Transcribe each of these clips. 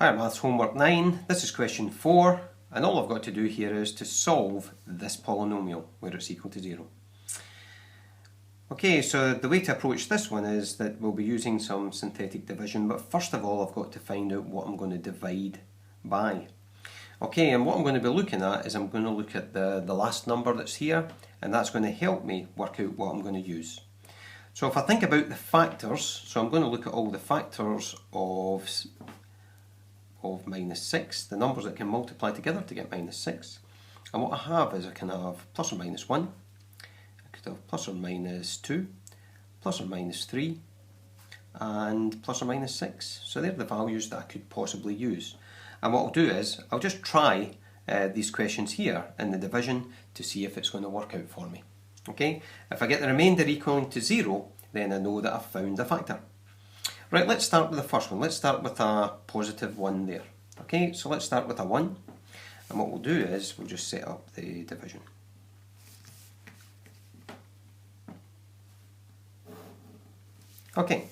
Hi, Maths Homework 9. This is question 4, and all I've got to do here is to solve this polynomial where it's equal to 0. Okay, so the way to approach this one is that we'll be using some synthetic division, but first of all I've got to find out what I'm going to divide by. Okay, and what I'm going to be looking at is I'm going to look at the last number that's here, and that's going to help me work out what I'm going to use. So if I think about the factors, so I'm going to look at all the factors of minus 6, the numbers that can multiply together to get minus 6. And what I have is I can have plus or minus 1, I could have plus or minus 2, plus or minus 3, and plus or minus 6. So they're the values that I could possibly use. And what I'll do is I'll just try these questions here in the division to see if it's going to work out for me. Okay, if I get the remainder equaling to 0, then I know that I've found a factor. Right, let's start with the first one. Let's start with a positive 1 there. Okay, so let's start with a 1. And what we'll do is we'll just set up the division. Okay,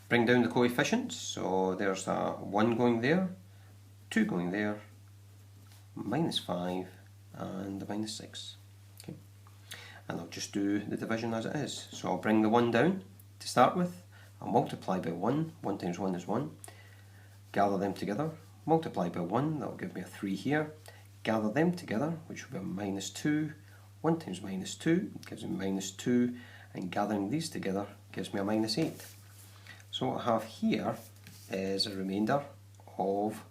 bring down the coefficients. So there's a 1 going there, 2 going there, minus 5, and a minus 6. Okay, and I'll just do the division as it is. So I'll bring the 1 down to start with. I'll multiply by 1, 1 times 1 is 1, gather them together, multiply by 1, that will give me a 3 here, gather them together, which will be a minus 2, 1 times minus 2 gives me minus 2, and gathering these together gives me a minus 8. So what I have here is a remainder of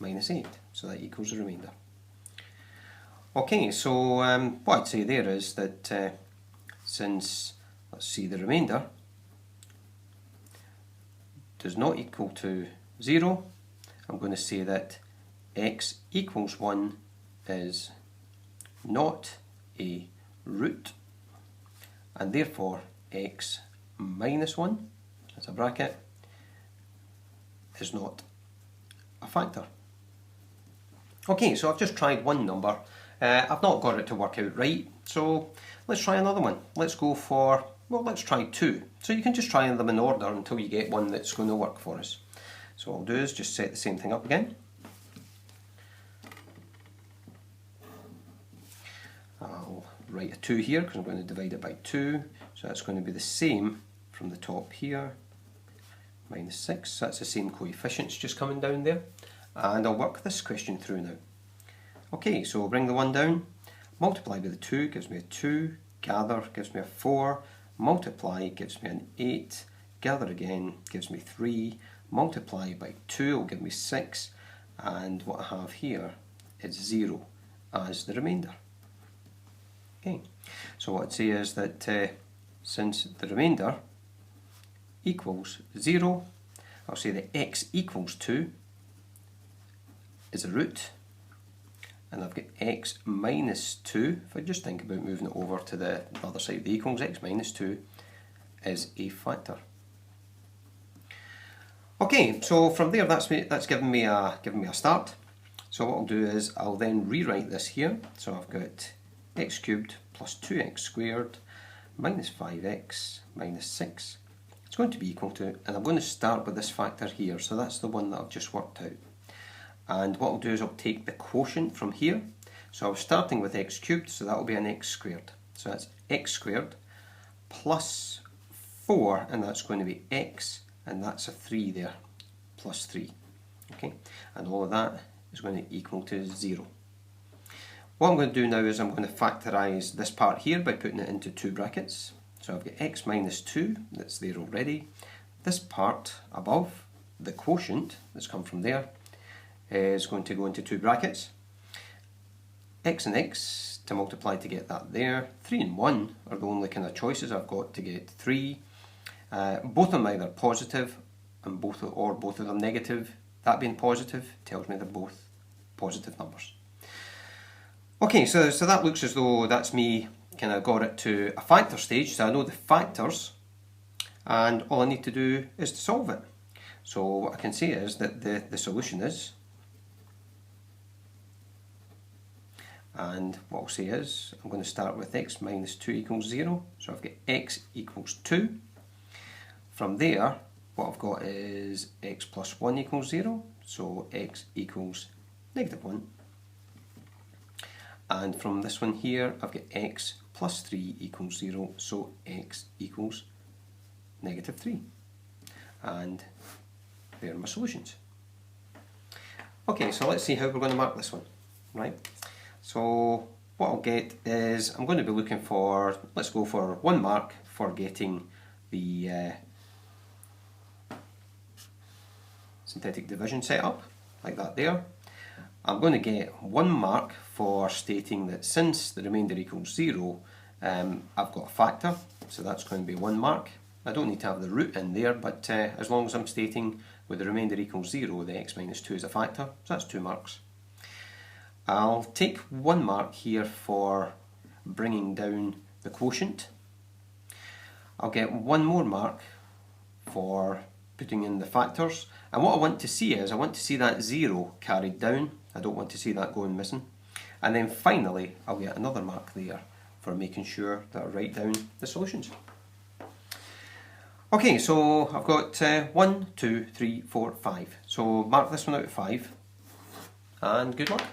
minus 8, so that equals the remainder. Okay, so what I'd say there is that since, let's see, the remainder does not equal to 0, I'm going to say that x equals 1 is not a root, and therefore x minus 1, that's a bracket, is not a factor. Okay, so I've just tried one number. I've not got it to work out right, so let's try another one. Let's go for, well, let's try 2. So you can just try them in order until you get one that's going to work for us. So what I'll do is just set the same thing up again. I'll write a 2 here because I'm going to divide it by 2. So that's going to be the same from the top here. Minus 6, so that's the same coefficients just coming down there. And I'll work this question through now. Okay, so we'll bring the 1 down, multiply by the 2 gives me a 2, gather gives me a 4, multiply gives me an 8, gather again gives me 3, multiply by 2 will give me 6, and what I have here is 0 as the remainder. Okay, so what I'd say is that since the remainder equals 0, I'll say that x equals 2 is a root, and I've got x minus 2, if I just think about moving it over to the other side of the equals, x minus 2 is a factor. Okay, so from there that's given me a start. So what I'll do is I'll then rewrite this here. So I've got x cubed plus 2x squared minus 5x minus 6. It's going to be equal to, and I'm going to start with this factor here, so that's the one that I've just worked out. And what I'll do is I'll take the quotient from here. So I was starting with x cubed, so that will be an x squared. So that's x squared plus 4, and that's going to be x, and that's a 3 there, plus 3. Okay, and all of that is going to equal to 0. What I'm going to do now is I'm going to factorise this part here by putting it into 2 brackets. So I've got x minus 2, that's there already. This part above, the quotient that's come from there, is going to go into 2 brackets. X and x to multiply to get that there. 3 and 1 are the only kind of choices I've got to get 3. Both of them either positive and both of them negative. That being positive tells me they're both positive numbers. Okay, so that looks as though that's me kind of got it to a factor stage, so I know the factors, and all I need to do is to solve it. So what I can say is that the solution is, and what I'll say is, I'm going to start with x minus 2 equals 0, so I've got x equals 2. From there, what what I've got is x plus 1 equals 0, so x equals negative 1. And from this one here, I've got x plus 3 equals 0, so x equals negative 3. And there are my solutions. Okay, so let's see how we're going to mark this one, right? So what I'll get is, I'm going to be looking for, let's go for 1 mark for getting the synthetic division set up, like that there. I'm going to get 1 mark for stating that since the remainder equals 0, I've got a factor, so that's going to be 1 mark. I don't need to have the root in there, but as long as I'm stating with the remainder equals 0, the x minus 2 is a factor, so that's 2 marks. I'll take 1 mark here for bringing down the quotient. I'll get 1 more mark for putting in the factors, and what I want to see is, I want to see that 0 carried down. I don't want to see that going missing. And then finally I'll get another mark there for making sure that I write down the solutions. Okay, so I've got 1, 2, 3, 4, 5. So mark this one out of 5, and good luck.